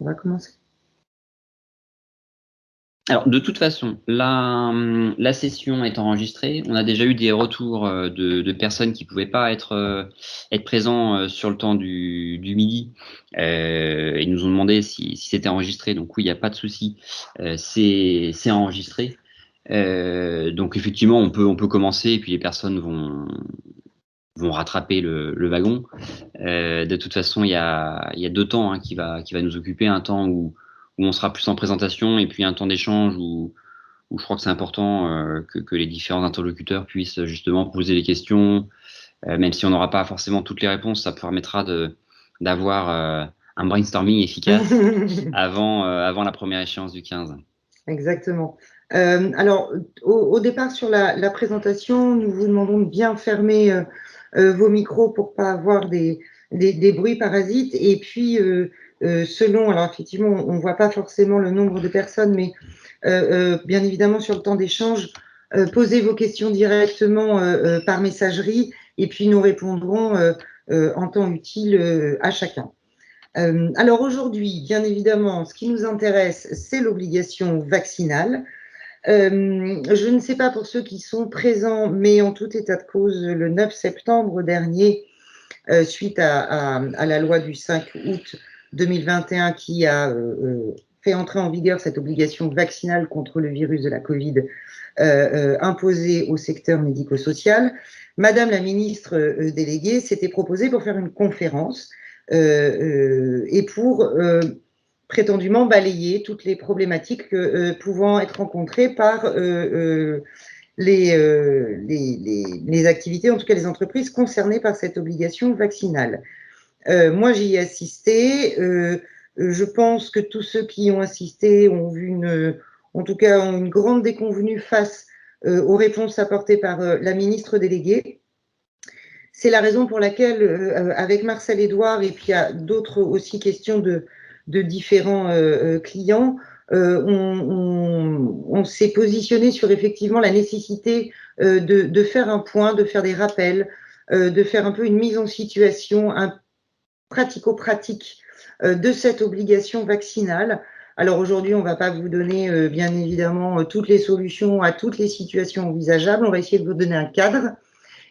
On va commencer. Alors, de toute façon, la session est enregistrée. On a déjà eu des retours de personnes qui pouvaient pas être présents sur le temps du midi. Ils nous ont demandé si c'était enregistré. Donc oui, il n'y a pas de souci. C'est enregistré. Donc effectivement, on peut commencer et puis les personnes vont rattraper le wagon. De toute façon, il y a deux temps qui va nous occuper, un temps où on sera plus en présentation et puis un temps d'échange où je crois que c'est important que les différents interlocuteurs puissent justement poser les questions, même si on n'aura pas forcément toutes les réponses, ça permettra d'avoir un brainstorming efficace avant la première échéance du 15. Exactement. Alors, au départ, sur la présentation, nous vous demandons de bien fermer vos micros pour pas avoir des bruits parasites. Et puis, selon, alors effectivement, on ne voit pas forcément le nombre de personnes, mais bien évidemment, sur le temps d'échange, posez vos questions directement par messagerie et puis nous répondrons en temps utile à chacun. Alors aujourd'hui, bien évidemment, ce qui nous intéresse, c'est l'obligation vaccinale. Je ne sais pas pour ceux qui sont présents, mais en tout état de cause, le 9 septembre dernier, suite à la loi du 5 août 2021 qui a fait entrer en vigueur cette obligation vaccinale contre le virus de la Covid imposée au secteur médico-social, Madame la ministre déléguée s'était proposée pour faire une conférence et pour prétendument balayer toutes les problématiques pouvant être rencontrées par les activités, en tout cas les entreprises concernées par cette obligation vaccinale. Moi, j'y ai assisté. Je pense que tous ceux qui y ont assisté ont vu en tout cas, une grande déconvenue face aux réponses apportées par la ministre déléguée. C'est la raison pour laquelle, avec Marcel Édouard et puis à d'autres aussi questions de différents clients, on s'est positionné sur effectivement la nécessité de faire un point, de faire des rappels, de faire un peu une mise en situation, un pratico-pratique de cette obligation vaccinale. Alors aujourd'hui, on ne va pas vous donner, bien évidemment, toutes les solutions à toutes les situations envisageables. On va essayer de vous donner un cadre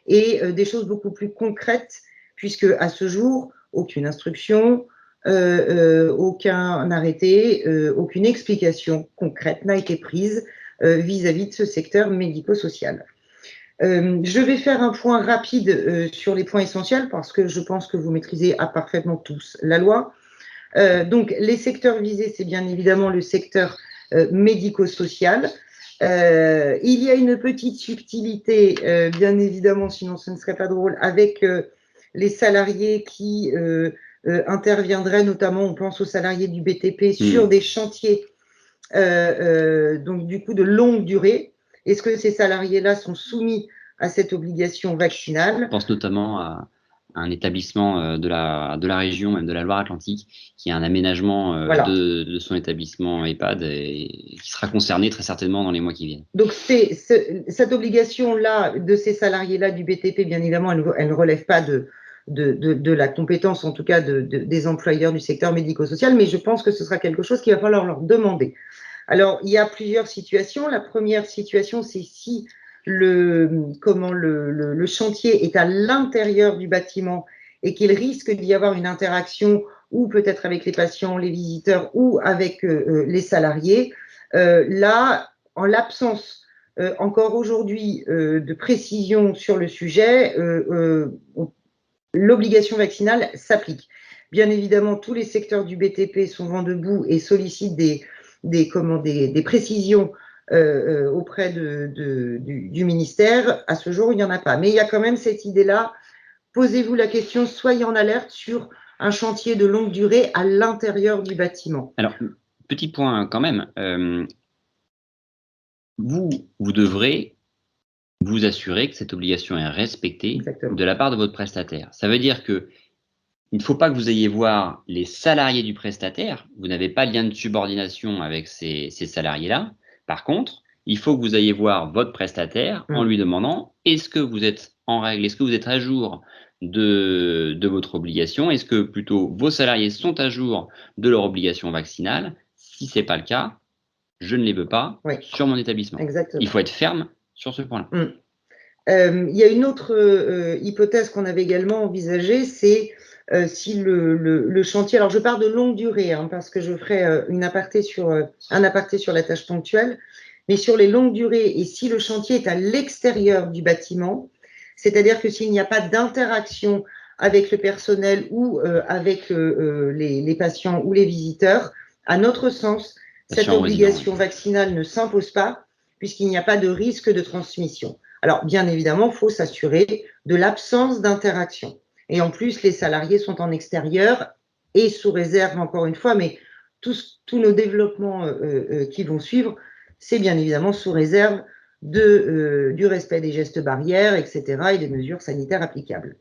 et des choses beaucoup plus concrètes, puisque à ce jour, aucune instruction, aucun arrêté, aucune explication concrète n'a été prise vis-à-vis de ce secteur médico-social. Je vais faire un point rapide sur les points essentiels parce que je pense que vous maîtrisez parfaitement tous la loi. Donc, les secteurs visés, c'est bien évidemment le secteur médico-social. Il y a une petite subtilité, bien évidemment, sinon ce ne serait pas drôle, avec les salariés qui interviendraient, notamment, on pense aux salariés du BTP, sur des chantiers, donc du coup de longue durée. Est-ce que ces salariés-là sont soumis à cette obligation vaccinale? Je pense notamment à un établissement de la région, même de la Loire-Atlantique, qui a un aménagement Voilà. de son établissement EHPAD et qui sera concerné très certainement dans les mois qui viennent. Donc, cette obligation-là de ces salariés-là du BTP, bien évidemment, elle ne relève pas de la compétence, en tout cas, des employeurs du secteur médico-social, mais je pense que ce sera quelque chose qu'il va falloir leur demander. Alors, il y a plusieurs situations. La première situation, c'est si le chantier est à l'intérieur du bâtiment et qu'il risque d'y avoir une interaction ou peut-être avec les patients, les visiteurs ou avec les salariés. Là, en l'absence encore aujourd'hui de précision sur le sujet, l'obligation vaccinale s'applique. Bien évidemment, tous les secteurs du BTP sont vent debout et sollicitent des précisions auprès du ministère. À ce jour, il n'y en a pas. Mais il y a quand même cette idée-là. Posez-vous la question, soyez en alerte sur un chantier de longue durée à l'intérieur du bâtiment. Alors, petit point quand même, vous devrez vous assurer que cette obligation est respectée. Exactement. De la part de votre prestataire. Ça veut dire que il ne faut pas que vous ayez voir les salariés du prestataire. Vous n'avez pas de lien de subordination avec ces salariés-là. Par contre, il faut que vous ayez voir votre prestataire en lui demandant est-ce que vous êtes en règle, est-ce que vous êtes à jour de votre obligation. Est-ce que plutôt vos salariés sont à jour de leur obligation vaccinale? Si ce n'est pas le cas, je ne les veux pas Oui, sur mon établissement. exactement. Il faut être ferme sur ce point-là. Il y a une autre hypothèse qu'on avait également envisagée, c'est si le chantier, alors je pars de longue durée, hein, parce que je ferai un aparté sur la tâche ponctuelle, mais sur les longues durées, et si le chantier est à l'extérieur du bâtiment, c'est-à-dire que s'il n'y a pas d'interaction avec le personnel ou avec les patients ou les visiteurs, à notre sens, cette obligation vaccinale ne s'impose pas, puisqu'il n'y a pas de risque de transmission. Alors, bien évidemment, il faut s'assurer de l'absence d'interaction. Et en plus, les salariés sont en extérieur et sous réserve, encore une fois, mais tous nos développements qui vont suivre, c'est bien évidemment sous réserve du respect des gestes barrières, etc., et des mesures sanitaires applicables.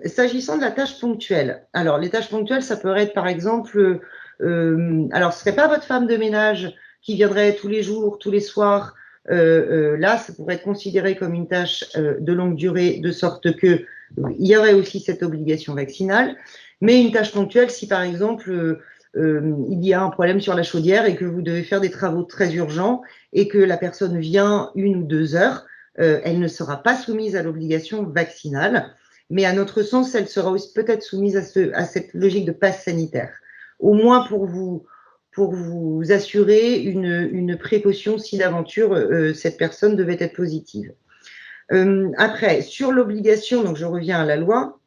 S'agissant de la tâche ponctuelle, alors les tâches ponctuelles, ça peut être par exemple, alors ce ne serait pas votre femme de ménage qui viendrait tous les jours, tous les soirs. Là, ça pourrait être considéré comme une tâche de longue durée, de sorte qu'il y aurait aussi cette obligation vaccinale. Mais une tâche ponctuelle, si par exemple il y a un problème sur la chaudière et que vous devez faire des travaux très urgents et que la personne vient 1 ou 2 heures, elle ne sera pas soumise à l'obligation vaccinale. Mais à notre sens, elle sera aussi peut-être soumise à cette logique de passe sanitaire. Au moins pour vous assurer une précaution si d'aventure cette personne devait être positive. Après, sur l'obligation, donc je reviens à la loi,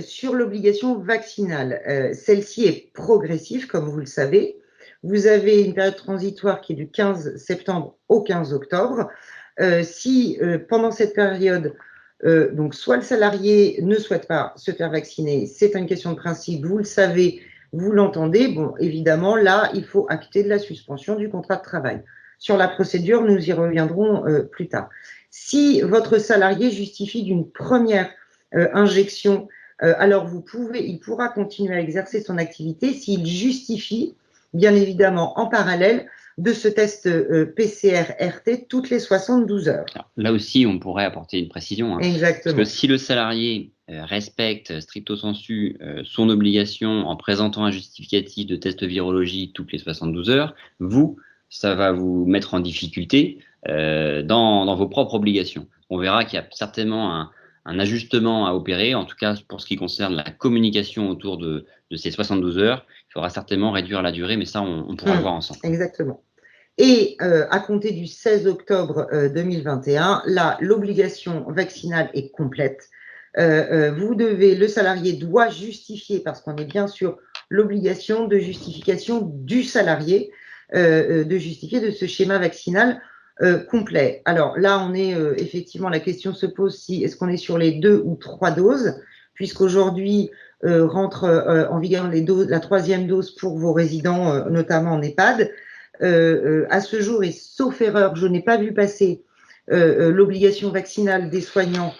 sur l'obligation vaccinale, celle-ci est progressive, comme vous le savez. Vous avez une période transitoire qui est du 15 septembre au 15 octobre. Si pendant cette période, donc soit le salarié ne souhaite pas se faire vacciner, c'est une question de principe, vous le savez, vous l'entendez, bon, évidemment, là, il faut acter de la suspension du contrat de travail. Sur la procédure, nous y reviendrons plus tard. Si votre salarié justifie d'une première injection, alors il pourra continuer à exercer son activité s'il justifie, bien évidemment, en parallèle, de ce test PCR-RT toutes les 72 heures. Alors, là aussi, on pourrait apporter une précision. Exactement. Parce que si le salarié respecte stricto sensu son obligation en présentant un justificatif de test virologique toutes les 72 heures, ça va vous mettre en difficulté dans vos propres obligations. On verra qu'il y a certainement un ajustement à opérer, en tout cas pour ce qui concerne la communication autour de ces 72 heures. Il faudra certainement réduire la durée, mais ça, on pourra le voir ensemble. Exactement. Et à compter du 16 octobre 2021, là, l'obligation vaccinale est complète. Le salarié doit justifier, parce qu'on est bien sur l'obligation de justification du salarié, de justifier de ce schéma vaccinal complet. Alors là, on est effectivement, la question se pose si est-ce qu'on est sur les 2 ou 3 doses, puisqu'aujourd'hui rentre en vigueur la 3e dose pour vos résidents, notamment en EHPAD. À ce jour, et sauf erreur, je n'ai pas vu passer l'obligation vaccinale des soignants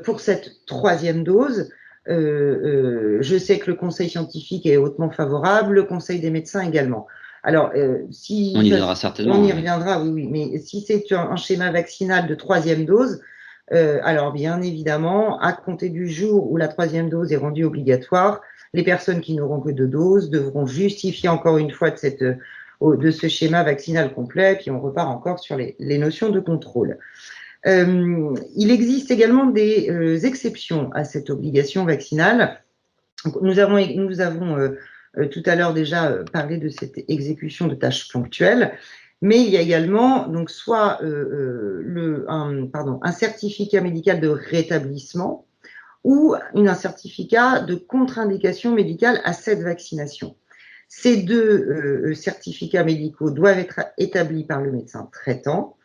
pour cette 3e dose. Je sais que le conseil scientifique est hautement favorable, le conseil des médecins également. Alors, on y viendra certainement. On y reviendra, oui, mais si c'est un schéma vaccinal de 3e dose, alors bien évidemment, à compter du jour où la 3e dose est rendue obligatoire, les personnes qui n'auront que 2 doses devront justifier encore une fois de ce schéma vaccinal complet, puis on repart encore sur les notions de contrôle. Il existe également des exceptions à cette obligation vaccinale. Nous avons tout à l'heure déjà parlé de cette exécution de tâches ponctuelles, mais il y a également donc soit un certificat médical de rétablissement ou un certificat de contre-indication médicale à cette vaccination. Ces 2 certificats médicaux doivent être établis par le médecin traitant.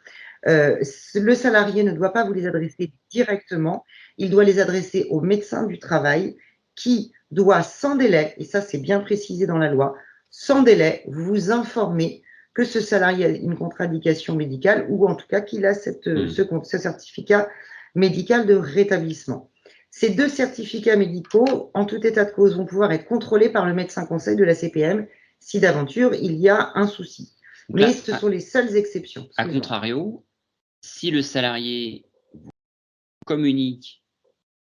Le salarié ne doit pas vous les adresser directement, il doit les adresser au médecin du travail qui doit sans délai, et ça c'est bien précisé dans la loi, sans délai vous informer que ce salarié a une contre-indication médicale ou en tout cas qu'il a ce certificat médical de rétablissement. Ces 2 certificats médicaux, en tout état de cause, vont pouvoir être contrôlés par le médecin conseil de la CPM si d'aventure il y a un souci. Mais là, ce sont les seules exceptions. A contrario, si le salarié communique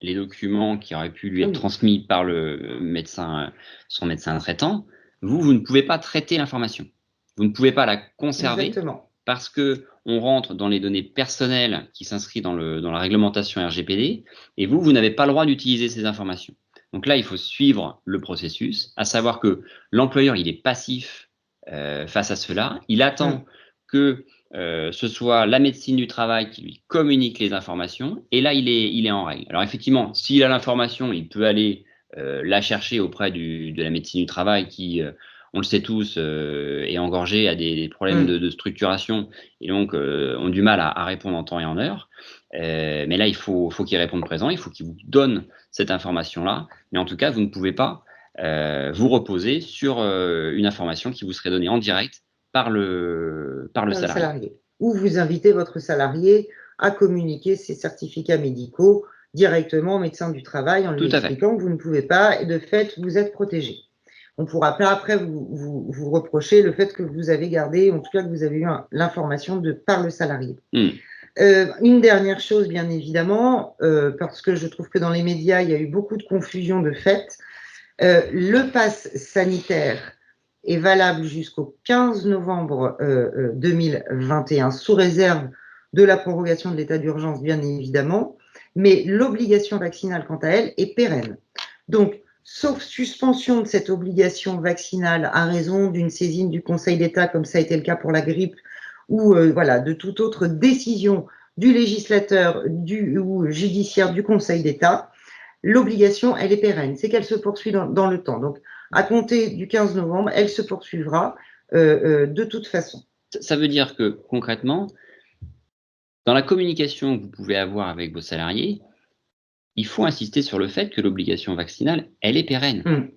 les documents qui auraient pu lui être transmis par le médecin, son médecin traitant, vous ne pouvez pas traiter l'information. Vous ne pouvez pas la conserver. Exactement. Parce qu'on rentre dans les données personnelles qui s'inscrivent dans la réglementation RGPD, et vous n'avez pas le droit d'utiliser ces informations. Donc là, il faut suivre le processus, à savoir que l'employeur, il est passif face à cela. Il attend que ce soit la médecine du travail qui lui communique les informations, et là, il est en règle. Alors effectivement, s'il a l'information, il peut aller la chercher auprès de la médecine du travail qui, on le sait tous, est engorgée, a des problèmes de structuration, et donc ont du mal à répondre en temps et en heure. Mais là, il faut qu'il réponde présent, il faut qu'il vous donne cette information-là. Mais en tout cas, vous ne pouvez pas vous reposer sur une information qui vous serait donnée en direct par le salarié. Ou vous invitez votre salarié à communiquer ses certificats médicaux directement au médecin du travail en lui expliquant que vous ne pouvez pas, et de fait, vous êtes protégé. On ne pourra pas après vous reprocher le fait que vous avez gardé, en tout cas que vous avez eu l'information par le salarié. Une dernière chose, bien évidemment, parce que je trouve que dans les médias, il y a eu beaucoup de confusion de fait. Le pass sanitaire est valable jusqu'au 15 novembre 2021, sous réserve de la prorogation de l'état d'urgence, bien évidemment, mais l'obligation vaccinale, quant à elle, est pérenne. Donc, sauf suspension de cette obligation vaccinale à raison d'une saisine du Conseil d'État, comme ça a été le cas pour la grippe, ou voilà, de toute autre décision du législateur ou judiciaire du Conseil d'État, l'obligation, elle est pérenne, c'est qu'elle se poursuit dans le temps. Donc, à compter du 15 novembre, elle se poursuivra de toute façon. Ça veut dire que, concrètement, dans la communication que vous pouvez avoir avec vos salariés, il faut insister sur le fait que l'obligation vaccinale, elle est pérenne.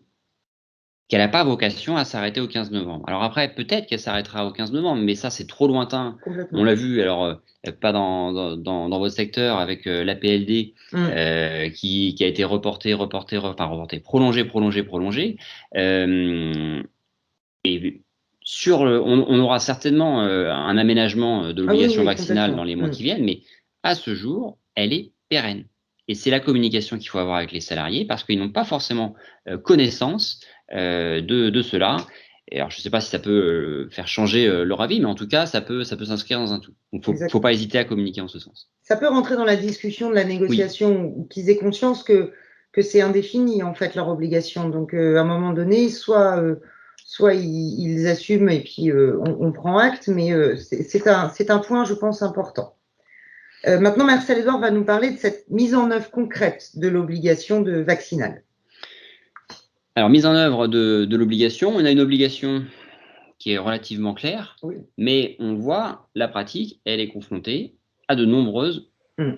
Qu'elle n'a pas vocation à s'arrêter au 15 novembre. Alors après, peut-être qu'elle s'arrêtera au 15 novembre, mais ça, c'est trop lointain. On l'a vu, alors pas dans votre secteur, avec l'APLD qui a été prolongé. Et on aura certainement un aménagement de l'obligation vaccinale dans les mois qui viennent, mais à ce jour, elle est pérenne. Et c'est la communication qu'il faut avoir avec les salariés parce qu'ils n'ont pas forcément connaissance de cela. Et alors, je ne sais pas si ça peut faire changer leur avis, mais en tout cas, ça peut s'inscrire dans un tout. Donc, il ne faut pas hésiter à communiquer en ce sens. Ça peut rentrer dans la discussion de la négociation, qu'ils aient conscience que c'est indéfini, en fait, leur obligation. Donc, à un moment donné, soit ils assument et puis on prend acte, mais c'est un point, je pense, important. Maintenant, Marcel-Édouard va nous parler de cette mise en œuvre concrète de l'obligation vaccinale. Alors, mise en œuvre de l'obligation, on a une obligation qui est relativement claire, mais on voit la pratique, elle est confrontée à de nombreuses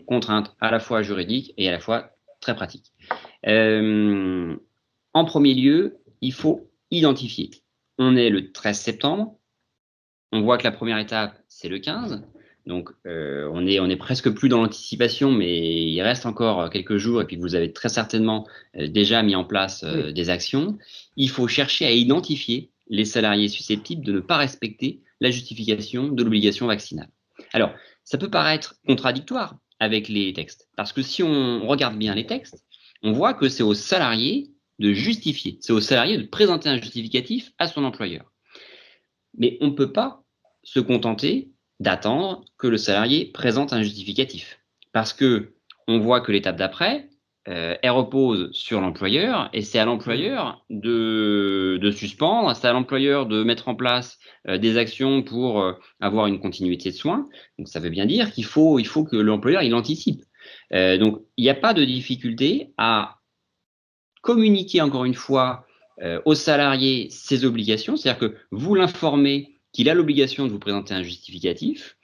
contraintes, à la fois juridiques et à la fois très pratiques. En premier lieu, il faut identifier. On est le 13 septembre, on voit que la première étape, c'est le 15. Donc, on est presque plus dans l'anticipation, mais il reste encore quelques jours et puis vous avez très certainement déjà mis en place des actions. Il faut chercher à identifier les salariés susceptibles de ne pas respecter la justification de l'obligation vaccinale. Alors, ça peut paraître contradictoire avec les textes, parce que si on regarde bien les textes, on voit que c'est aux salariés de justifier, c'est aux salariés de présenter un justificatif à son employeur. Mais on ne peut pas se contenter d'attendre que le salarié présente un justificatif. Parce que on voit que l'étape d'après, elle repose sur l'employeur et c'est à l'employeur de suspendre, c'est à l'employeur de mettre en place des actions pour avoir une continuité de soins. Donc ça veut bien dire qu'il faut que l'employeur il anticipe. Donc il n'y a pas de difficulté à communiquer encore une fois aux salariés ses obligations, c'est-à-dire que vous l'informez qu'il a l'obligation de vous présenter un justificatif.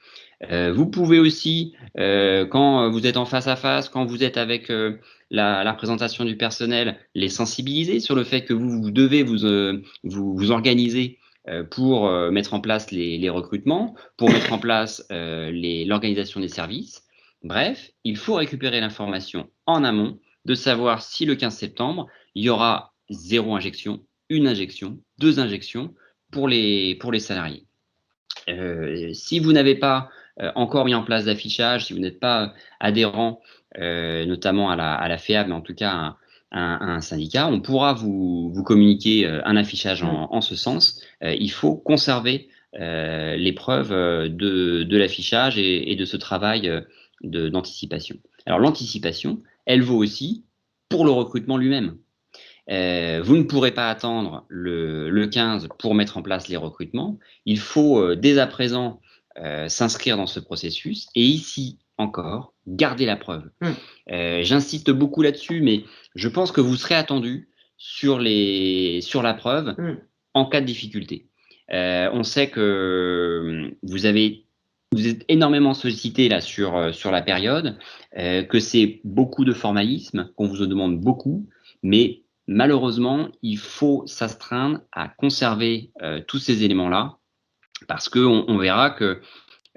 Vous pouvez aussi, quand vous êtes en face à face, quand vous êtes avec la représentation du personnel, les sensibiliser sur le fait que vous devez vous organiser pour mettre en place les recrutements, pour mettre en place l'organisation des services. Bref, il faut récupérer l'information en amont de savoir si le 15 septembre, il y aura 0 injection, 1 injection, 2 injections pour les salariés. Si vous n'avez pas encore mis en place d'affichage, si vous n'êtes pas adhérent notamment à la FEA, mais en tout cas à un syndicat, on pourra vous communiquer un affichage en ce sens. Il faut conserver les preuves de l'affichage et de ce travail d'anticipation. Alors l'anticipation, elle vaut aussi pour le recrutement lui-même. Vous ne pourrez pas attendre le 15 pour mettre en place les recrutements. Il faut dès à présent s'inscrire dans ce processus et ici encore garder la preuve. J'insiste beaucoup là-dessus, mais je pense que vous serez attendu sur la preuve en cas de difficulté. On sait que vous êtes énormément sollicité là sur la période, que c'est beaucoup de formalisme, qu'on vous en demande beaucoup, mais malheureusement, il faut s'astreindre à conserver tous ces éléments-là, parce qu'on verra que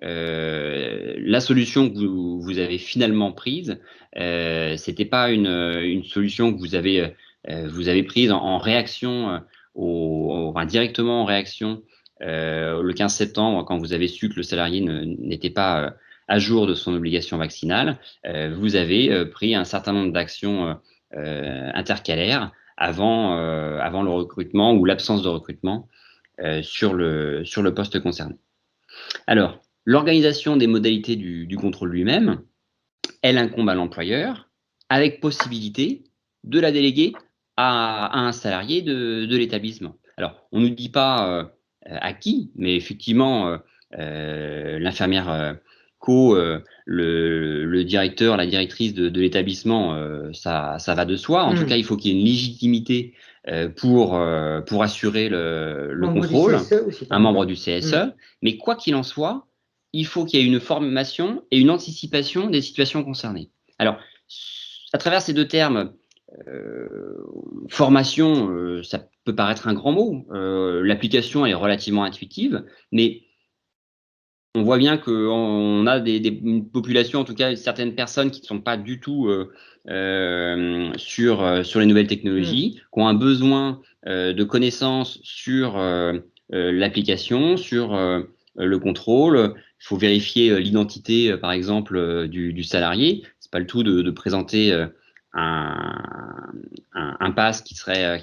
la solution que vous avez finalement prise, c'était pas une solution que vous avez prise en réaction, enfin, directement en réaction le 15 septembre, quand vous avez su que le salarié n'était pas à jour de son obligation vaccinale. Vous avez pris un certain nombre d'actions intercalaires avant le recrutement ou l'absence de recrutement sur le poste concerné. Alors, l'organisation des modalités du contrôle lui-même, elle incombe à l'employeur, avec possibilité de la déléguer à un salarié de l'établissement. Alors, on ne nous dit pas à qui, mais effectivement, l'infirmière co, le directeur, la directrice de l'établissement, ça va de soi. En tout cas, il faut qu'il y ait une légitimité pour assurer le contrôle, un membre du CSE. Mais quoi qu'il en soit, il faut qu'il y ait une formation et une anticipation des situations concernées. Alors, à travers ces deux termes, formation, ça peut paraître un grand mot. L'application est relativement intuitive, mais on voit bien qu'on a une population, en tout cas certaines personnes qui ne sont pas du tout sur les nouvelles technologies, qui ont un besoin de connaissances sur l'application, sur le contrôle. Il faut vérifier l'identité, par exemple, du salarié. C'est pas le tout de présenter un pass qui serait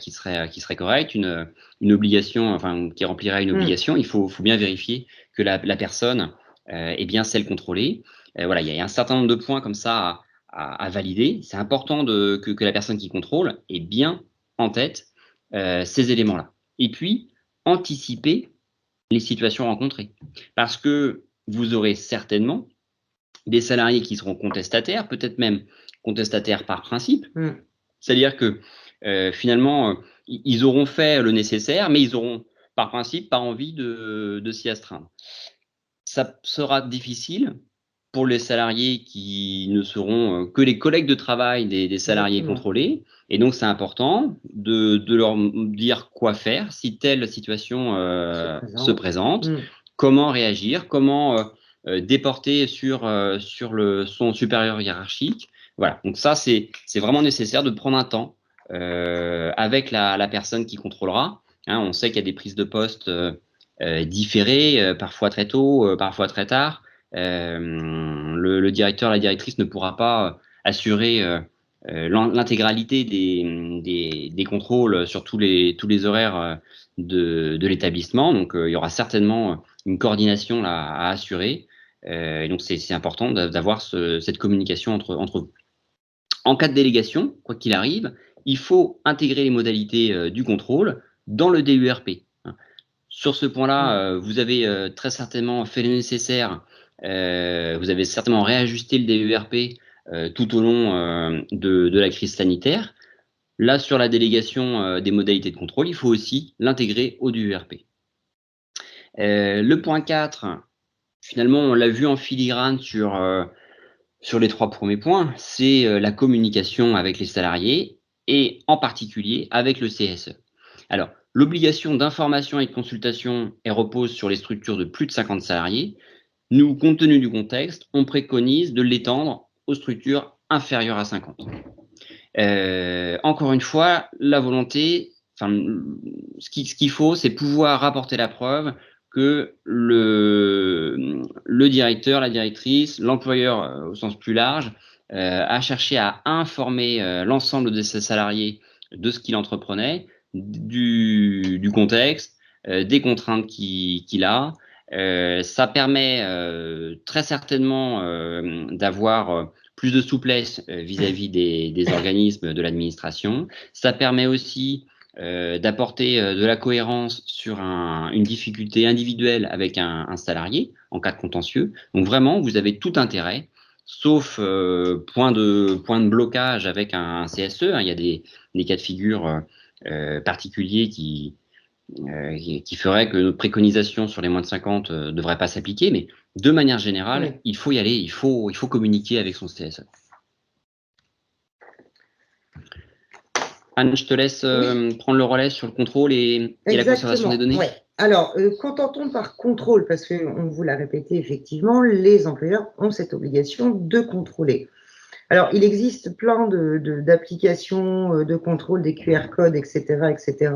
correct, une obligation, enfin qui remplirait une obligation. Il faut bien vérifier que la personne est bien celle contrôlée. Voilà, il y a un certain nombre de points comme ça à valider. C'est important que la personne qui contrôle ait bien en tête ces éléments-là. Et puis, anticiper les situations rencontrées. Parce que vous aurez certainement des salariés qui seront contestataires, peut-être même contestataires par principe. C'est-à-dire que finalement, ils auront fait le nécessaire, mais ils auront par principe pas envie de s'y astreindre. Ça sera difficile pour les salariés qui ne seront que les collègues de travail des salariés contrôlés. Et donc, c'est important de leur dire quoi faire si telle situation se présente, comment réagir, comment déporter sur son supérieur hiérarchique. Voilà, donc ça, c'est vraiment nécessaire de prendre un temps avec la personne qui contrôlera. On sait qu'il y a des prises de poste différées, parfois très tôt, parfois très tard. Le directeur, la directrice ne pourra pas assurer l'intégralité des contrôles sur tous les horaires de l'établissement. Donc, il y aura certainement une coordination là, à assurer. Et donc, c'est important d'avoir cette communication entre vous. En cas de délégation, quoi qu'il arrive, il faut intégrer les modalités du contrôle dans le DURP. Sur ce point-là, vous avez très certainement fait le nécessaire. Vous avez certainement réajusté le DURP tout au long de la crise sanitaire. Là, sur la délégation des modalités de contrôle, il faut aussi l'intégrer au DURP. Le point 4, finalement, on l'a vu en filigrane sur les 3 premiers points, c'est la communication avec les salariés et en particulier avec le CSE. Alors, l'obligation d'information et de consultation, elle repose sur les structures de plus de 50 salariés. Nous, compte tenu du contexte, on préconise de l'étendre aux structures inférieures à 50. Encore une fois, la volonté, ce qu'il faut, c'est pouvoir rapporter la preuve que le directeur, la directrice, l'employeur au sens plus large, a cherché à informer l'ensemble de ses salariés de ce qu'il entreprenait, du contexte, des contraintes qu'il a. Ça permet très certainement d'avoir plus de souplesse vis-à-vis des organismes de l'administration. Ça permet aussi d'apporter de la cohérence sur une difficulté individuelle avec un salarié en cas de contentieux. Donc vraiment, vous avez tout intérêt, sauf point de blocage avec un CSE. Hein. Il y a des cas de figure particuliers qui feraient que notre préconisation sur les moins de 50 ne devrait pas s'appliquer. Mais de manière générale, Oui. il faut y aller, il faut communiquer avec son CSE. Anne, je te laisse prendre le relais sur le contrôle et la conservation des données. Ouais. Alors, qu'entend-on par contrôle? Parce qu'on vous l'a répété, effectivement, les employeurs ont cette obligation de contrôler. Alors, il existe plein d'applications de contrôle des QR codes, etc., etc.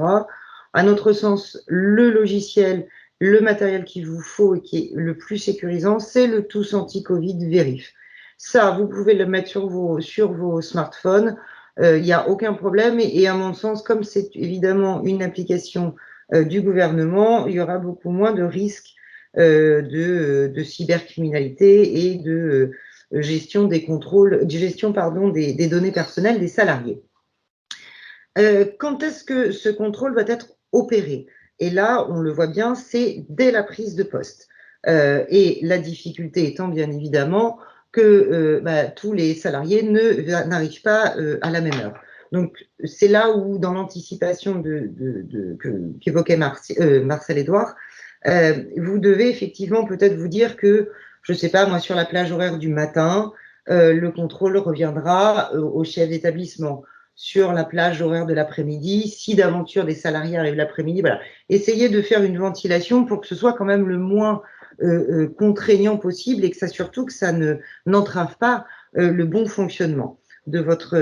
À notre sens, le logiciel, le matériel qu'il vous faut et qui est le plus sécurisant, c'est le Tous Anti-Covid Vérif. Ça, vous pouvez le mettre sur vos smartphones. Il n'y a aucun problème. Et à mon sens, comme c'est évidemment une application du gouvernement, il y aura beaucoup moins de risques de cybercriminalité et de gestion des contrôles, gestion des données personnelles des salariés. Quand est-ce que ce contrôle va être opéré? Et là, on le voit bien, c'est dès la prise de poste. Et la difficulté étant bien évidemment que tous les salariés n'arrivent pas à la même heure. Donc, c'est là où, dans l'anticipation qu'évoquait Marcel Edouard, vous devez effectivement peut-être vous dire que, je ne sais pas, moi, sur la plage horaire du matin, le contrôle reviendra au chef d'établissement. Sur la plage horaire de l'après-midi, si d'aventure des salariés arrivent l'après-midi, voilà. Essayez de faire une ventilation pour que ce soit quand même le moins contraignant possible et que ça surtout que ça n'entrave pas le bon fonctionnement de votre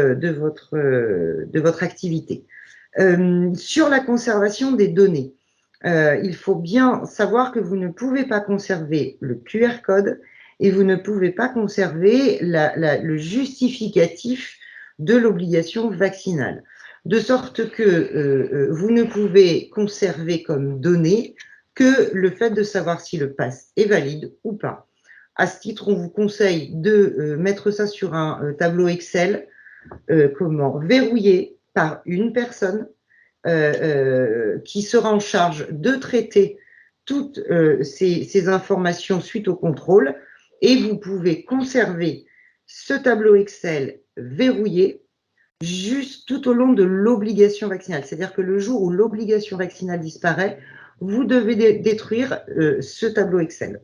activité. Sur la conservation des données, il faut bien savoir que vous ne pouvez pas conserver le QR code et vous ne pouvez pas conserver le justificatif de l'obligation vaccinale. De sorte que vous ne pouvez conserver comme données que le fait de savoir si le pass est valide ou pas. À ce titre, on vous conseille de mettre ça sur un tableau Excel, verrouillé par une personne qui sera en charge de traiter toutes ces informations suite au contrôle, et vous pouvez conserver ce tableau Excel verrouillé juste tout au long de l'obligation vaccinale. C'est-à-dire que le jour où l'obligation vaccinale disparaît, vous devez détruire ce tableau Excel.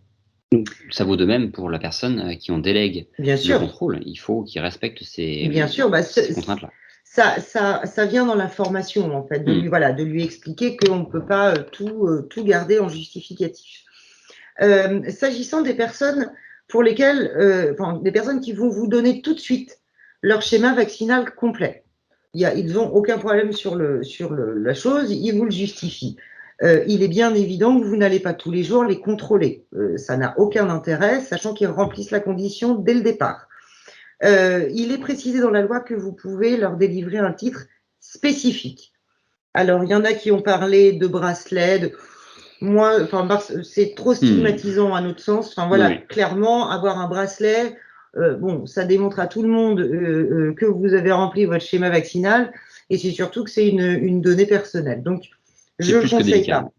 Ça vaut de même pour la personne qui en délègue le contrôle. Il faut qu'il respecte ces contraintes-là. Ça vient dans la formation, en fait, de lui expliquer qu'on ne peut pas tout garder en justificatif. S'agissant des personnes pour lesquelles, des personnes qui vont vous donner tout de suite leur schéma vaccinal complet, ils n'ont aucun problème sur la chose, ils vous le justifient. Il est bien évident que vous n'allez pas tous les jours les contrôler. Ça n'a aucun intérêt, sachant qu'ils remplissent la condition dès le départ. Il est précisé dans la loi que vous pouvez leur délivrer un titre spécifique. Alors, il y en a qui ont parlé de bracelet, moi, c'est trop stigmatisant à notre sens. Enfin, voilà, oui. Clairement, avoir un bracelet, ça démontre à tout le monde que vous avez rempli votre schéma vaccinal, et c'est surtout que c'est une donnée personnelle. Donc, je ne le conseille pas.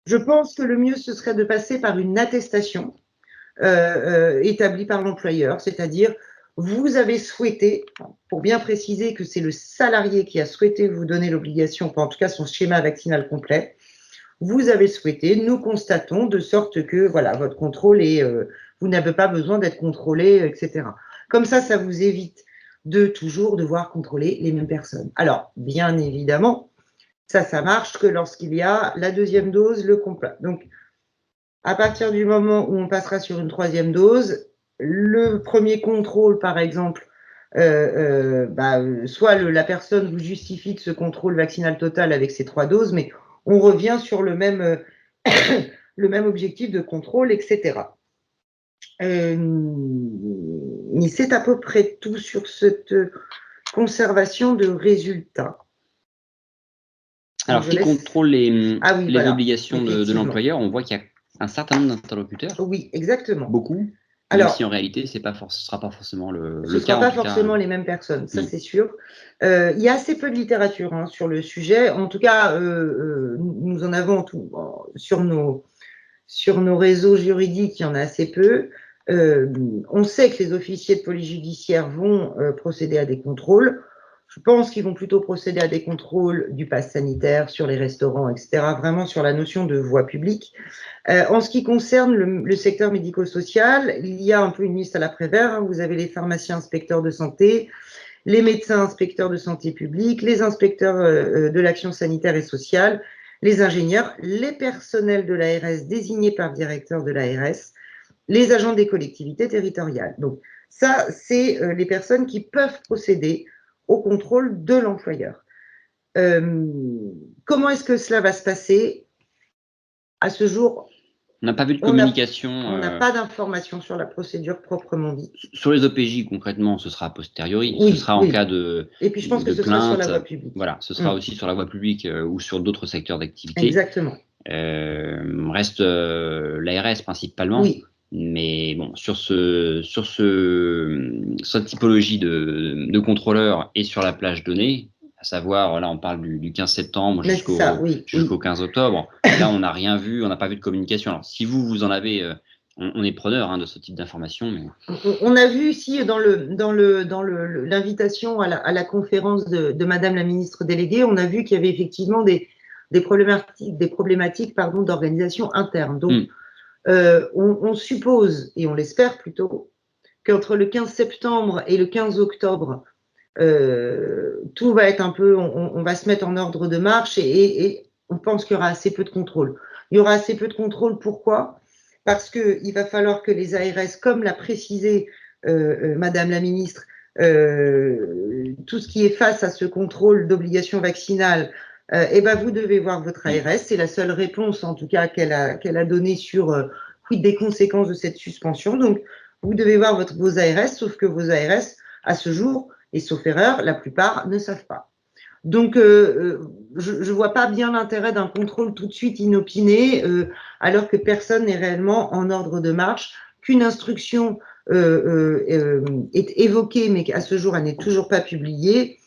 Je pense que le mieux, ce serait de passer par une attestation établie par l'employeur, c'est-à-dire vous avez souhaité, pour bien préciser que c'est le salarié qui a souhaité vous donner l'obligation, en tout cas son schéma vaccinal complet, vous avez souhaité, nous constatons, de sorte que voilà, votre contrôle est, vous n'avez pas besoin d'être contrôlé, etc. Comme ça vous évite de toujours devoir contrôler les mêmes personnes. Alors, bien évidemment, ça marche que lorsqu'il y a la deuxième dose, le complet. Donc, à partir du moment où on passera sur une troisième dose, le premier contrôle, par exemple, soit la personne vous justifie de ce contrôle vaccinal total avec ces 3 doses, mais on revient sur le même, le même objectif de contrôle, etc. mais c'est à peu près tout sur cette conservation de résultats. Alors, qui contrôle les voilà, obligations de l'employeur? On voit qu'il y a un certain nombre d'interlocuteurs. Oui, exactement. Beaucoup. Même si en réalité, ce ne sera pas forcément le cas. Ce ne sera pas forcément les mêmes personnes, ça c'est sûr. Il y a assez peu de littérature sur le sujet. En tout cas, nous en avons sur nos réseaux juridiques, il y en a assez peu. On sait que les officiers de police judiciaire vont procéder à des contrôles. Je pense qu'ils vont plutôt procéder à des contrôles du pass sanitaire sur les restaurants, etc., vraiment sur la notion de voie publique. En ce qui concerne le secteur médico-social, il y a un peu une liste à l'après-vert. Vous avez les pharmaciens inspecteurs de santé, les médecins inspecteurs de santé publique, les inspecteurs de l'action sanitaire et sociale, les ingénieurs, les personnels de l'ARS désignés par le directeur de l'ARS, les agents des collectivités territoriales. Donc ça, c'est les personnes qui peuvent procéder au contrôle de l'employeur. Comment est-ce que cela va se passer? À ce jour, on n'a pas vu de communication. On n'a pas d'informations sur la procédure proprement dite. Sur les OPJ, concrètement, ce sera a posteriori. Ce sera en cas de Et puis, je pense que ce plainte, sera sur la voie publique. Voilà, ce sera aussi sur la voie publique ou sur d'autres secteurs d'activité. Exactement. Reste l'ARS principalement. Oui. Mais bon, sur cette typologie de contrôleurs et sur la plage donnée, à savoir, là, on parle du 15 septembre jusqu'au 15 octobre. Là, on n'a rien vu, on n'a pas vu de communication. Alors, si vous en avez, on est preneur de ce type d'informations. Mais... On a vu ici dans l'invitation à la conférence de Madame la ministre déléguée, on a vu qu'il y avait effectivement des problématiques d'organisation interne. Donc, on suppose, et on l'espère plutôt, qu'entre le 15 septembre et le 15 octobre, tout va être un peu, on va se mettre en ordre de marche et on pense qu'il y aura assez peu de contrôle. Il y aura assez peu de contrôle, pourquoi? Parce qu'il va falloir que les ARS, comme l'a précisé Madame la ministre, tout ce qui est face à ce contrôle d'obligation vaccinale, vous devez voir votre ARS. C'est la seule réponse, en tout cas, qu'elle a donnée sur quid des conséquences de cette suspension. Donc, vous devez voir vos ARS, sauf que vos ARS, à ce jour, et sauf erreur, la plupart ne savent pas. Donc, je ne vois pas bien l'intérêt d'un contrôle tout de suite inopiné, alors que personne n'est réellement en ordre de marche, qu'une instruction est évoquée, mais qu'à ce jour, elle n'est toujours pas publiée.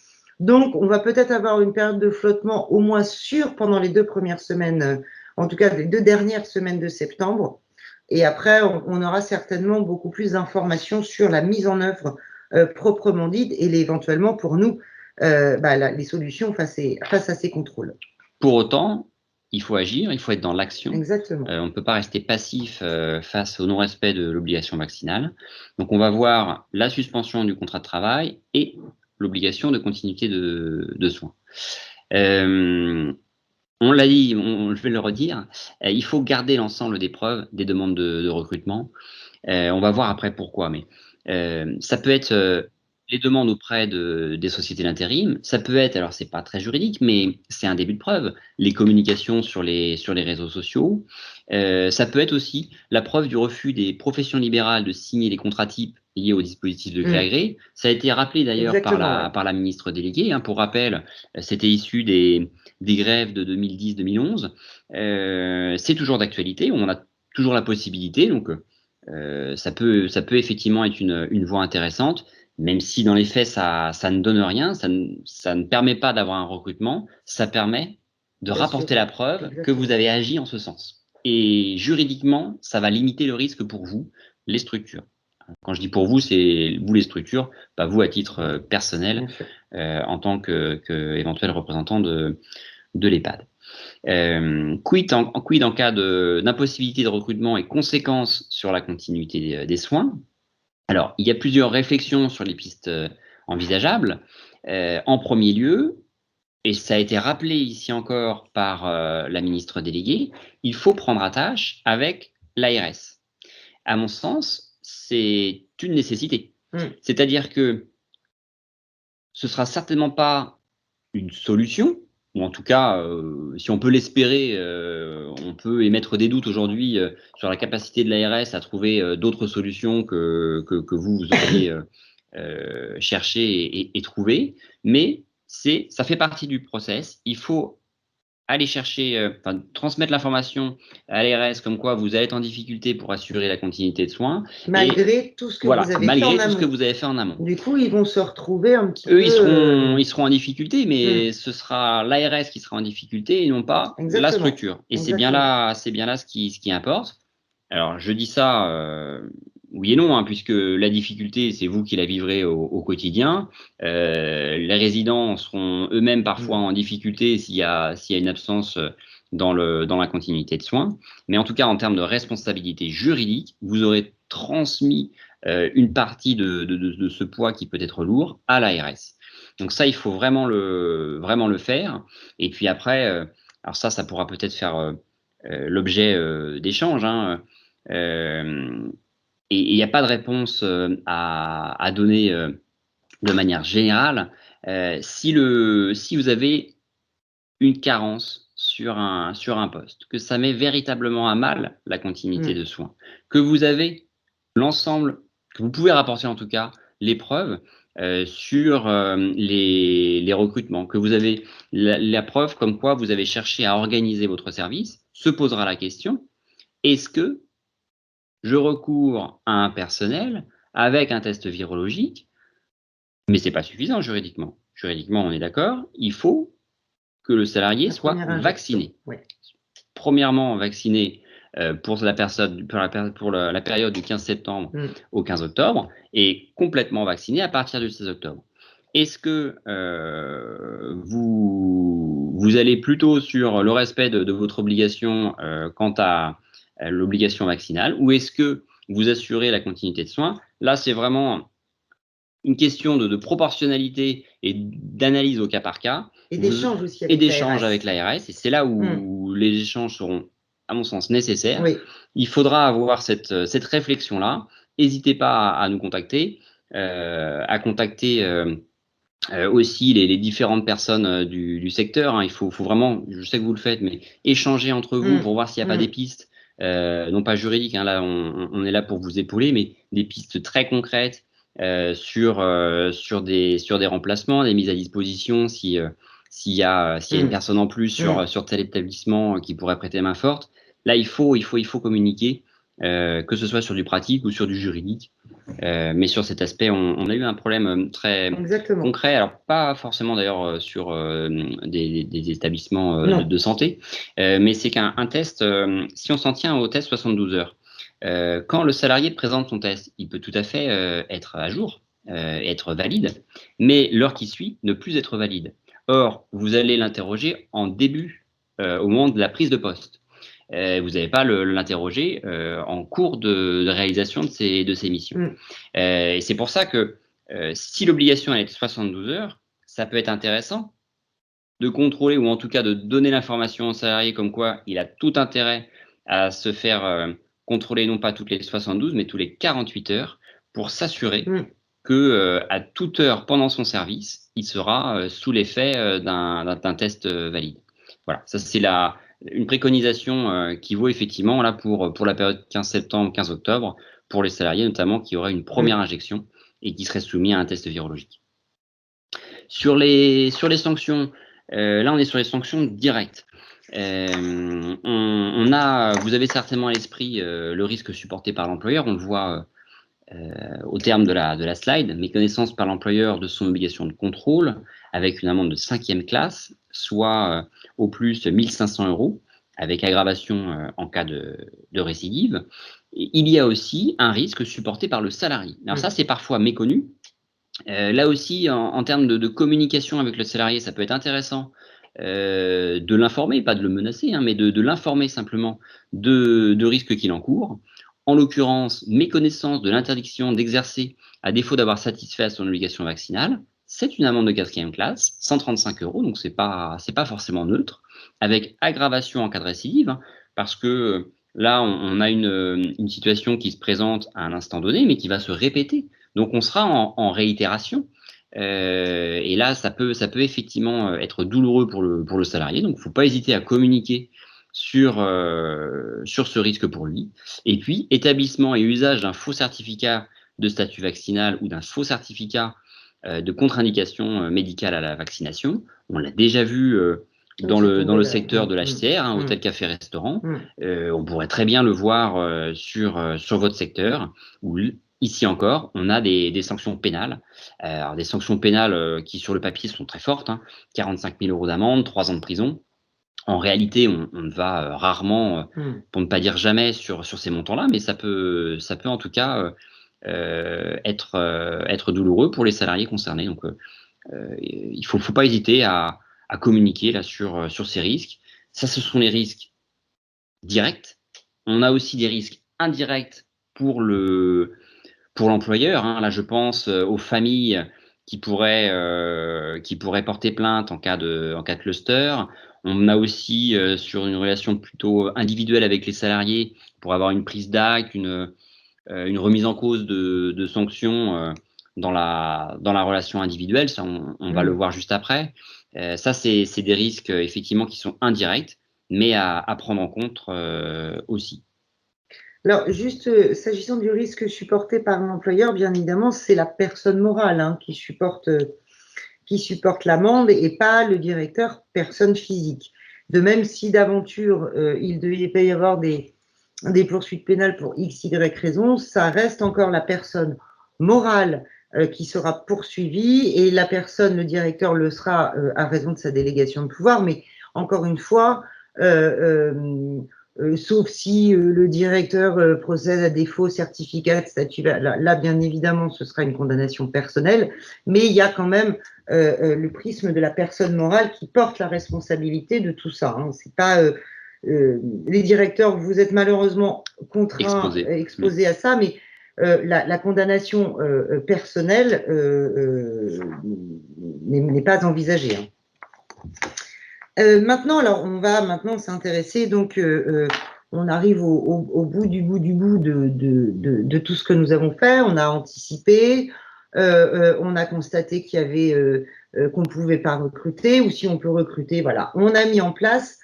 Donc, on va peut-être avoir une période de flottement, au moins sûre, pendant les 2 premières semaines, en tout cas les 2 dernières semaines de septembre. Et après, on aura certainement beaucoup plus d'informations sur la mise en œuvre proprement dite et éventuellement pour nous les solutions face à ces contrôles. Pour autant, il faut agir, il faut être dans l'action. Exactement. On ne peut pas rester passif face au non-respect de l'obligation vaccinale. Donc, on va voir la suspension du contrat de travail et l'obligation de continuité de soins. On l'a dit, je vais le redire, il faut garder l'ensemble des preuves des demandes de recrutement. On va voir après pourquoi, mais ça peut être les demandes auprès des sociétés d'intérim. Ça peut être, alors c'est pas très juridique, mais c'est un début de preuve, les communications sur les réseaux sociaux. Ça peut être aussi la preuve du refus des professions libérales de signer les contrats types liés au dispositif de gré à gré. Ça a été rappelé d'ailleurs par la ministre déléguée. Pour rappel, c'était issu des grèves de 2010-2011. C'est toujours d'actualité, on a toujours la possibilité, donc ça peut effectivement être une voie intéressante, même si dans les faits, ça ne donne rien, ça ne permet pas d'avoir un recrutement, ça permet de rapporter la preuve que vous avez agi en ce sens. Et juridiquement, ça va limiter le risque pour vous, les structures. Quand je dis pour vous, c'est vous les structures, pas vous à titre personnel, en tant qu'éventuel représentant de l'EHPAD. Quid en cas d'impossibilité de recrutement et conséquences sur la continuité des soins? Alors, il y a plusieurs réflexions sur les pistes envisageables. En premier lieu, et ça a été rappelé ici encore par la ministre déléguée, il faut prendre attache avec l'ARS. À mon sens, c'est une nécessité. C'est-à-dire que ce ne sera certainement pas une solution, ou en tout cas, si on peut l'espérer, on peut émettre des doutes aujourd'hui sur la capacité de l'ARS à trouver d'autres solutions que vous auriez cherché et trouvé. Mais ça fait partie du process. Il faut aller chercher, transmettre l'information à l'ARS comme quoi vous allez être en difficulté pour assurer la continuité de soins. Malgré tout ce que Voilà, vous avez fait malgré en tout ce que amont. vous avez fait en amont. Du coup, ils vont se retrouver un petit Eux, peu… ils seront en difficulté, mais Mmh. ce sera l'ARS qui sera en difficulté et non pas la Exactement, structure. Et exactement. c'est bien là ce qui importe. Alors, je dis ça, oui et non, hein, puisque la difficulté, c'est vous qui la vivrez au quotidien. Les résidents seront eux-mêmes parfois en difficulté s'il y a une absence dans la continuité de soins. Mais en tout cas, en termes de responsabilité juridique, vous aurez transmis une partie de ce poids qui peut être lourd à l'ARS. Donc ça, il faut vraiment le faire. Et puis après, alors ça pourra peut-être faire l'objet d'échanges, hein, et il n'y a pas de réponse à donner de manière générale. Si vous avez une carence sur un poste, que ça met véritablement à mal la continuité Mmh. de soins, que vous avez l'ensemble, que vous pouvez rapporter en tout cas les preuves sur les recrutements, que vous avez la preuve comme quoi vous avez cherché à organiser votre service, se posera la question, est-ce que je recours à un personnel avec un test virologique, mais c'est pas suffisant juridiquement. Juridiquement, on est d'accord, il faut que le salarié La soit première injection, vacciné. oui. Premièrement, vacciné pour la période du 15 septembre Mmh. au 15 octobre et complètement vacciné à partir du 16 octobre. Est-ce que vous allez plutôt sur le respect de votre obligation quant à l'obligation vaccinale, ou est-ce que vous assurez la continuité de soins? Là, c'est vraiment une question de proportionnalité et d'analyse au cas par cas, Et d'échange aussi et avec d'échange l'ARS. avec l'ARS. Et c'est là Mmh. où les échanges seront, à mon sens, nécessaires. Oui. Il faudra avoir cette réflexion-là. N'hésitez pas à nous contacter, à contacter aussi les différentes personnes du secteur, hein. Il faut vraiment, je sais que vous le faites, mais échanger entre vous Mmh. pour voir s'il n'y a pas des Mmh. pistes, non pas juridiques, hein, là on est là pour vous épauler, mais des pistes très concrètes sur des remplacements, des mises à disposition s'il y a une Mmh. personne en plus Mmh. sur tel établissement qui pourrait prêter main forte. Là, il faut communiquer, que ce soit sur du pratique ou sur du juridique. Mais sur cet aspect, on a eu un problème très Exactement. concret, alors pas forcément d'ailleurs sur des établissements Non. de santé, mais c'est qu'un test, si on s'en tient au test 72 heures, quand le salarié présente son test, il peut tout à fait être à jour, être valide, mais l'heure qui suit ne plus être valide. Or, vous allez l'interroger en début, au moment de la prise de poste. Vous n'allez pas l'interroger en cours de réalisation de ses missions. Mmh. Et c'est pour ça que si l'obligation est de 72 heures, ça peut être intéressant de contrôler ou en tout cas de donner l'information au salarié comme quoi il a tout intérêt à se faire contrôler non pas toutes les 72 mais tous les 48 heures pour s'assurer Mmh. que à toute heure pendant son service, il sera sous l'effet d'un test valide. Voilà, ça c'est une préconisation qui vaut effectivement là pour la période 15 septembre, 15 octobre, pour les salariés notamment qui auraient une première Mmh. injection et qui seraient soumis à un test virologique. Sur les sanctions, là on est sur les sanctions directes. Vous avez certainement à l'esprit le risque supporté par l'employeur, on le voit au terme de la slide, méconnaissance par l'employeur de son obligation de contrôle avec une amende de 5e classe, soit au plus 1 500 euros, avec aggravation en cas de récidive. Et il y a aussi un risque supporté par le salarié. Alors ça, Mmh. c'est parfois méconnu. Là aussi, en termes de communication avec le salarié, ça peut être intéressant de l'informer, pas de le menacer, hein, mais de l'informer simplement de risques qu'il encourt. En l'occurrence, méconnaissance de l'interdiction d'exercer à défaut d'avoir satisfait à son obligation vaccinale, c'est une amende de 4e classe, 135 euros, donc c'est pas forcément neutre, avec aggravation en cas de récidive, hein, parce que là, on a une situation qui se présente à un instant donné, mais qui va se répéter. Donc on sera en réitération. Et là, ça peut effectivement être douloureux pour le salarié. Donc, il ne faut pas hésiter à communiquer sur ce risque pour lui. Et puis, établissement et usage d'un faux certificat de statut vaccinal ou d'un faux certificat de contre-indication médicale à la vaccination. On l'a déjà vu dans le secteur de l'HCR, hôtel, café, restaurant. On pourrait très bien le voir sur votre secteur, où ici encore, on a des sanctions pénales. Alors des sanctions pénales qui, sur le papier, sont très fortes, 45 000 € d'amende, 3 ans de prison. En réalité, on va rarement, pour ne pas dire jamais, sur ces montants-là, mais ça peut en tout cas être douloureux pour les salariés concernés. Donc, il ne faut pas hésiter à communiquer là sur ces risques. Ça, ce sont les risques directs. On a aussi des risques indirects pour l'employeur. Là, je pense aux familles qui pourraient porter plainte en cas de cluster. On a aussi sur une relation plutôt individuelle avec les salariés pour avoir une prise d'acte, une remise en cause de sanctions dans la relation individuelle. Ça, on va le voir juste après. Ça, c'est des risques effectivement qui sont indirects, mais à prendre en compte aussi. Alors, juste, s'agissant du risque supporté par l'employeur, bien évidemment, c'est la personne morale qui supporte l'amende et pas le directeur, personne physique. De même, si d'aventure, il devait y avoir des poursuites pénales pour X, Y raison, ça reste encore la personne morale qui sera poursuivie et la personne, le directeur, le sera à raison de sa délégation de pouvoir. Mais encore une fois, sauf si le directeur procède à des faux certificats de statut, là, bien évidemment, ce sera une condamnation personnelle, mais il y a quand même le prisme de la personne morale qui porte la responsabilité de tout ça. C'est pas les directeurs, vous êtes malheureusement contraints, exposés à ça, mais la condamnation personnelle n'est pas envisagée. Maintenant, alors on va maintenant s'intéresser, donc on arrive au bout du bout de tout ce que nous avons fait. On a anticipé, on a constaté qu'il y avait qu'on ne pouvait pas recruter, ou si on peut recruter, voilà. On a mis en place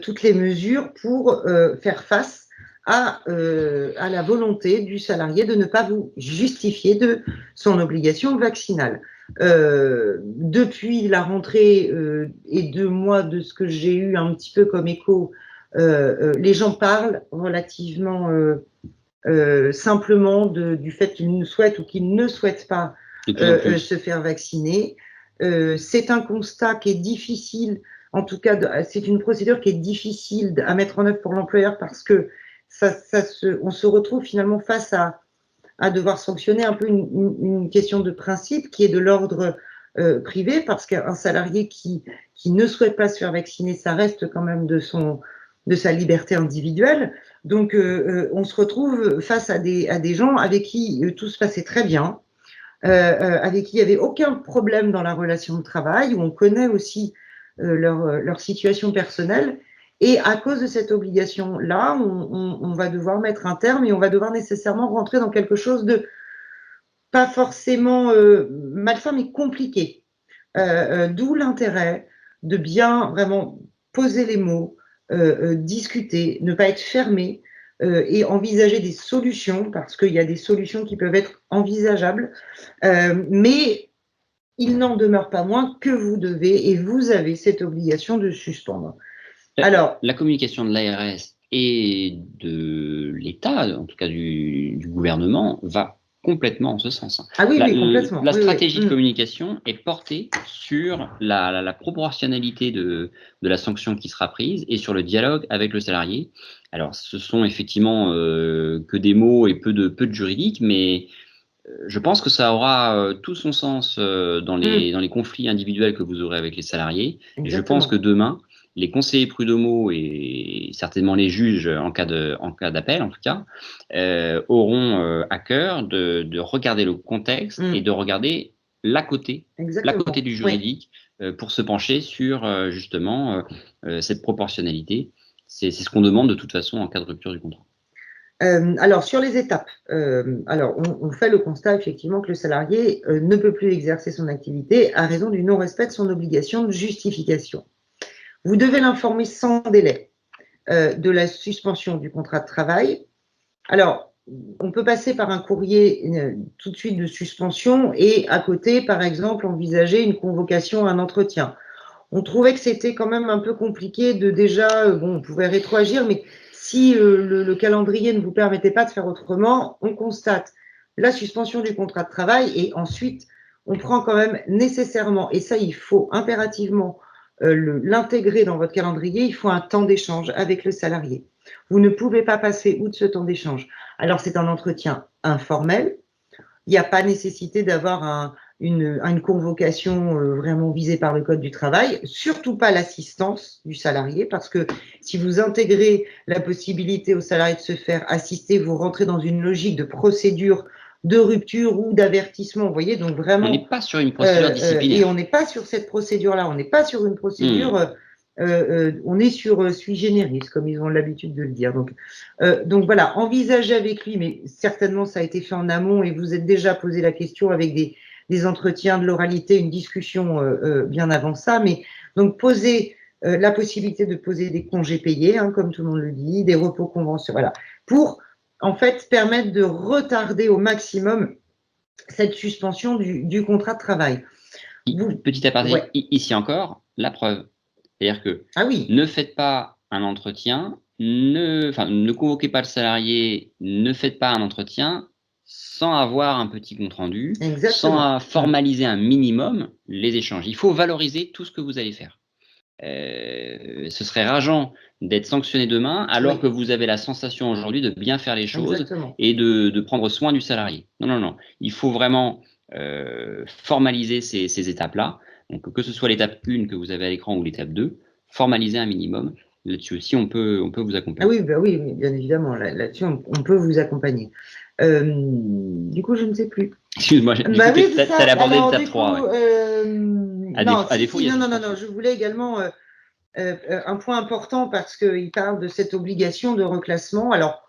toutes les mesures pour faire face à la volonté du salarié de ne pas vous justifier de son obligation vaccinale. Depuis la rentrée et 2 mois de ce que j'ai eu un petit peu comme écho, les gens parlent relativement simplement du fait qu'ils souhaitent ou qu'ils ne souhaitent pas se faire vacciner. C'est un constat qui est difficile, en tout cas, c'est une procédure qui est difficile à mettre en œuvre pour l'employeur parce que on se retrouve finalement face à devoir sanctionner un peu une question de principe qui est de l'ordre privé, parce qu'un salarié qui ne souhaite pas se faire vacciner, ça reste quand même de sa liberté individuelle. Donc, on se retrouve face à des gens avec qui tout se passait très bien, avec qui il n'y avait aucun problème dans la relation de travail, où on connaît aussi leur situation personnelle. Et à cause de cette obligation-là, on va devoir mettre un terme et on va devoir nécessairement rentrer dans quelque chose de pas forcément malsain, mais compliqué. D'où l'intérêt de bien vraiment poser les mots, discuter, ne pas être fermé et envisager des solutions, parce qu'il y a des solutions qui peuvent être envisageables, mais il n'en demeure pas moins que vous devez et vous avez cette obligation de suspendre. Alors, la communication de l'ARS et de l'État, en tout cas du gouvernement, va complètement en ce sens. Ah oui, complètement. La stratégie de communication est portée sur la proportionnalité de la sanction qui sera prise et sur le dialogue avec le salarié. Alors, ce sont effectivement que des mots et peu de juridique, mais je pense que ça aura tout son sens dans les conflits individuels que vous aurez avec les salariés. Et je pense que demain, les conseillers prud'homaux et certainement les juges en cas d'appel, en tout cas, auront à cœur de regarder le contexte et de regarder l'à côté du juridique pour se pencher sur justement cette proportionnalité. C'est ce qu'on demande de toute façon en cas de rupture du contrat. Alors, sur les étapes, on fait le constat effectivement que le salarié ne peut plus exercer son activité à raison du non-respect de son obligation de justification. Vous devez l'informer sans délai de la suspension du contrat de travail. Alors, on peut passer par un courrier tout de suite de suspension et à côté, par exemple, envisager une convocation à un entretien. On trouvait que c'était quand même un peu compliqué de déjà, on pouvait rétroagir, mais si le calendrier ne vous permettait pas de faire autrement, on constate la suspension du contrat de travail et ensuite, on prend quand même nécessairement, et ça, il faut impérativement l'intégrer dans votre calendrier, il faut un temps d'échange avec le salarié. Vous ne pouvez pas passer outre ce temps d'échange. Alors, c'est un entretien informel. Il n'y a pas nécessité d'avoir une convocation vraiment visée par le Code du travail, surtout pas l'assistance du salarié, parce que si vous intégrez la possibilité au salarié de se faire assister, vous rentrez dans une logique de procédure de rupture ou d'avertissement, vous voyez, donc vraiment… On n'est pas sur une procédure disciplinaire. Et on n'est pas sur cette procédure-là, on n'est pas sur une procédure… on est sur sui generis, comme ils ont l'habitude de le dire. Donc voilà, envisagez avec lui, mais certainement ça a été fait en amont et vous êtes déjà posé la question avec des entretiens de l'oralité, une discussion bien avant ça. Mais donc poser la possibilité de poser des congés payés, comme tout le monde le dit, des repos conventionnels, voilà, pour en fait permettre de retarder au maximum cette suspension du contrat de travail. Petit aparté, ici encore, la preuve. C'est-à-dire que ne faites pas un entretien, ne convoquez pas le salarié, ne faites pas un entretien sans avoir un petit compte-rendu, sans formaliser un minimum les échanges. Il faut valoriser tout ce que vous allez faire. Ce serait rageant d'être sanctionné demain alors que vous avez la sensation aujourd'hui de bien faire les choses et de prendre soin du salarié. Non. Il faut vraiment formaliser ces étapes-là. Donc, que ce soit l'étape 1 que vous avez à l'écran ou l'étape 2, formaliser un minimum. Là-dessus aussi, on peut vous accompagner. Oui, bien évidemment. Là-dessus, on peut vous accompagner. Du coup, je ne sais plus. Excuse-moi, tu allais aborder l'étape 3. Non, je voulais également un point important parce qu'il parle de cette obligation de reclassement. Alors,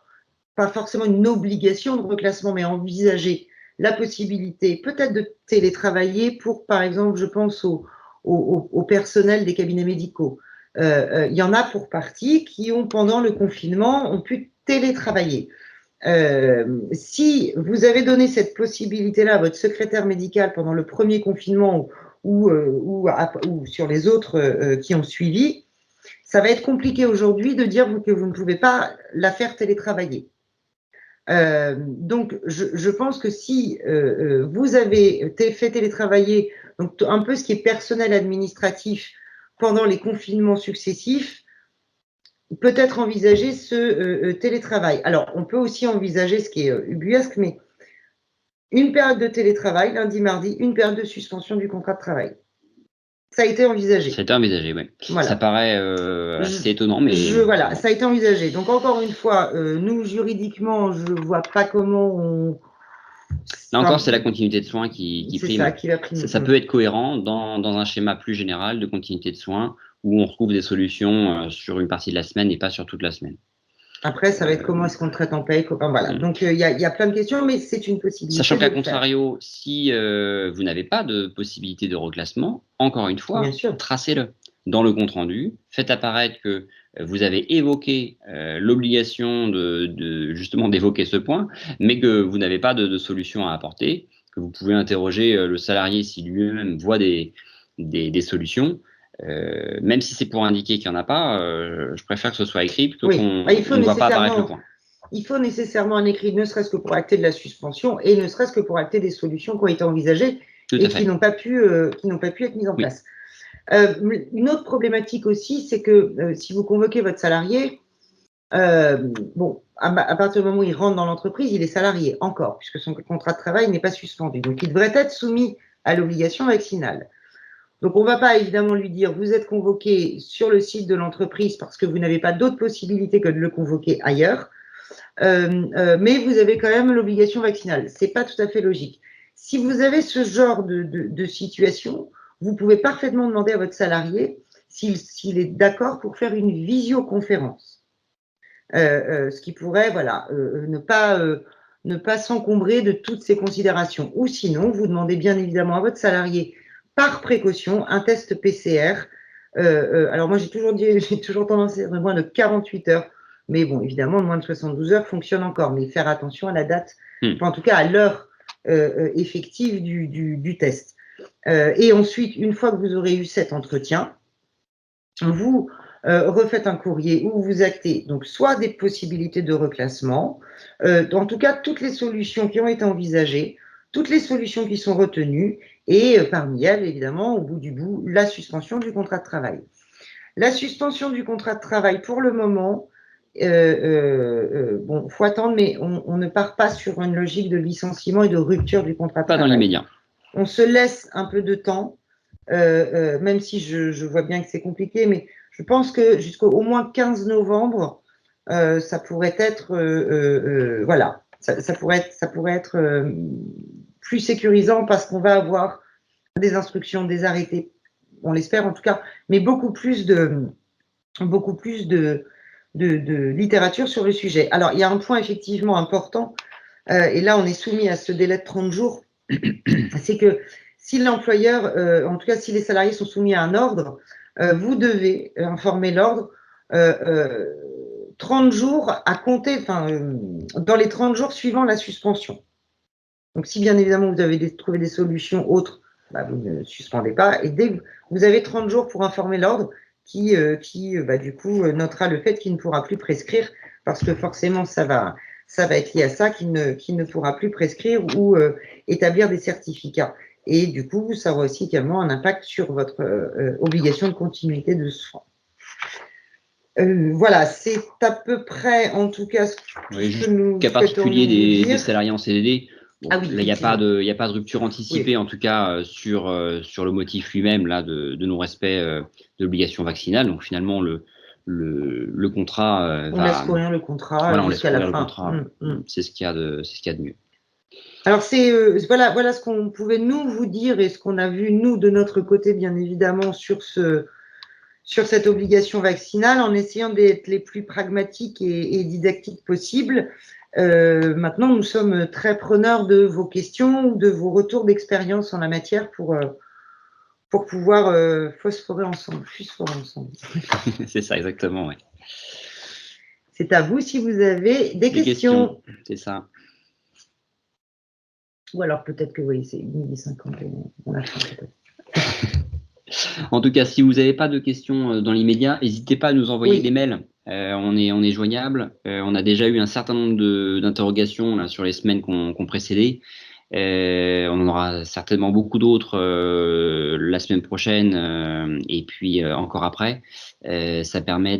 pas forcément une obligation de reclassement, mais envisager la possibilité peut-être de télétravailler pour, par exemple, je pense au personnel des cabinets médicaux. Il y en a pour partie qui ont, pendant le confinement, ont pu télétravailler. Si vous avez donné cette possibilité-là à votre secrétaire médical pendant le premier confinement ou sur les autres qui ont suivi, ça va être compliqué aujourd'hui de dire que vous ne pouvez pas la faire télétravailler. Donc, je pense que si vous avez fait télétravailler donc un peu ce qui est personnel administratif pendant les confinements successifs, peut-être envisager ce télétravail. Alors, on peut aussi envisager ce qui est ubuesque, mais une période de télétravail, lundi, mardi, une période de suspension du contrat de travail. Ça a été envisagé. Ça a été envisagé, oui. Voilà. Ça paraît assez étonnant, mais… Voilà, ça a été envisagé. Donc, encore une fois, nous, juridiquement, je ne vois pas comment on… Là encore, c'est la continuité de soins qui prime. Ça qui va primer. Ça peut être cohérent dans un schéma plus général de continuité de soins où on retrouve des solutions sur une partie de la semaine et pas sur toute la semaine. Après, ça va être comment est-ce qu'on le traite en paye. Voilà. Donc, il y a plein de questions, mais c'est une possibilité. Sachant qu'à contrario, si vous n'avez pas de possibilité de reclassement, encore une fois, tracez-le dans le compte-rendu. Faites apparaître que vous avez évoqué l'obligation justement d'évoquer ce point, mais que vous n'avez pas de solution à apporter, que vous pouvez interroger le salarié si lui-même voit des solutions. Même si c'est pour indiquer qu'il n'y en a pas, je préfère que ce soit écrit plutôt qu'on ne voit pas apparaître le point. Il faut nécessairement un écrit, ne serait-ce que pour acter de la suspension et ne serait-ce que pour acter des solutions qui ont été envisagées et qui n'ont pas pu être mises en place. Une autre problématique aussi, c'est que si vous convoquez votre salarié, à partir du moment où il rentre dans l'entreprise, il est salarié encore, puisque son contrat de travail n'est pas suspendu. Donc, il devrait être soumis à l'obligation vaccinale. Donc, on ne va pas évidemment lui dire vous êtes convoqué sur le site de l'entreprise parce que vous n'avez pas d'autre possibilité que de le convoquer ailleurs, mais vous avez quand même l'obligation vaccinale. Ce n'est pas tout à fait logique. Si vous avez ce genre de situation, vous pouvez parfaitement demander à votre salarié s'il est d'accord pour faire une visioconférence. ce qui pourrait voilà, ne pas s'encombrer de toutes ces considérations. Ou sinon, vous demandez bien évidemment à votre salarié, par précaution, un test PCR. Alors moi, j'ai toujours tendance à dire moins de 48 heures, mais bon, évidemment, moins de 72 heures fonctionne encore, mais faire attention à la date, enfin, en tout cas à l'heure effective du test. Et ensuite, une fois que vous aurez eu cet entretien, vous refaites un courrier où vous actez donc soit des possibilités de reclassement, en tout cas toutes les solutions qui ont été envisagées, toutes les solutions qui sont retenues, et parmi elles, évidemment, au bout du bout, la suspension du contrat de travail. La suspension du contrat de travail, pour le moment, bon, faut attendre, mais on ne part pas sur une logique de licenciement et de rupture du contrat de travail. Pas dans l'immédiat. On se laisse un peu de temps, même si je vois bien que c'est compliqué, mais je pense que jusqu'au au moins 15 novembre, ça pourrait être, voilà, ça pourrait être plus sécurisant parce qu'on va avoir des instructions, des arrêtés, on l'espère en tout cas, mais beaucoup plus de littérature sur le sujet. Alors, il y a un point effectivement important, et là, on est soumis à ce délai de 30 jours, c'est que si l'employeur, en tout cas, si les salariés sont soumis à un ordre, vous devez informer l'ordre 30 jours à compter, dans les 30 jours suivant la suspension. Donc, si bien évidemment vous avez trouvé des solutions autres, bah, vous ne suspendez pas. Et dès que vous avez 30 jours pour informer l'ordre qui du coup, notera le fait qu'il ne pourra plus prescrire, parce que forcément, ça va être lié à ça, qu'il ne pourra plus prescrire ou établir des certificats. Et du coup, ça aura aussi également un impact sur votre obligation de continuité de soins. Voilà, c'est à peu près, en tout cas, ce que nous cas particulier des salariés en CDD. Bon, ah oui, là, il n'y a pas de rupture anticipée, oui. En tout cas, sur le motif lui-même là, de non-respect de l'obligation vaccinale. Donc, finalement, le contrat on laisse courir le contrat, voilà, jusqu'à la fin. C'est ce qu'il y a de mieux. Alors, voilà ce qu'on pouvait nous vous dire et ce qu'on a vu, nous, de notre côté, bien évidemment, sur cette obligation vaccinale, en essayant d'être les plus pragmatiques et didactiques possibles. Maintenant, nous sommes très preneurs de vos questions ou de vos retours d'expérience en la matière pour pouvoir phosphorer ensemble. C'est ça, exactement, oui. C'est à vous si vous avez des questions. C'est ça. Ou alors peut-être que oui, c'est 12h50, on a fait peut-être. En tout cas, si vous n'avez pas de questions dans l'immédiat, n'hésitez pas à nous envoyer des mails. On est joignable. On a déjà eu un certain nombre d'interrogations sur les semaines qu'on précédait. On en aura certainement beaucoup d'autres la semaine prochaine et puis encore après. Ça permet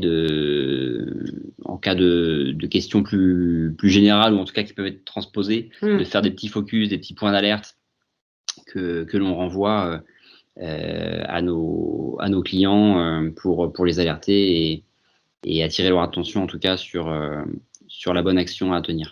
en cas de questions plus générales ou en tout cas qui peuvent être transposées, de faire des petits focus, des petits points d'alerte que l'on renvoie à nos clients pour les alerter et attirer leur attention en tout cas sur la bonne action à tenir.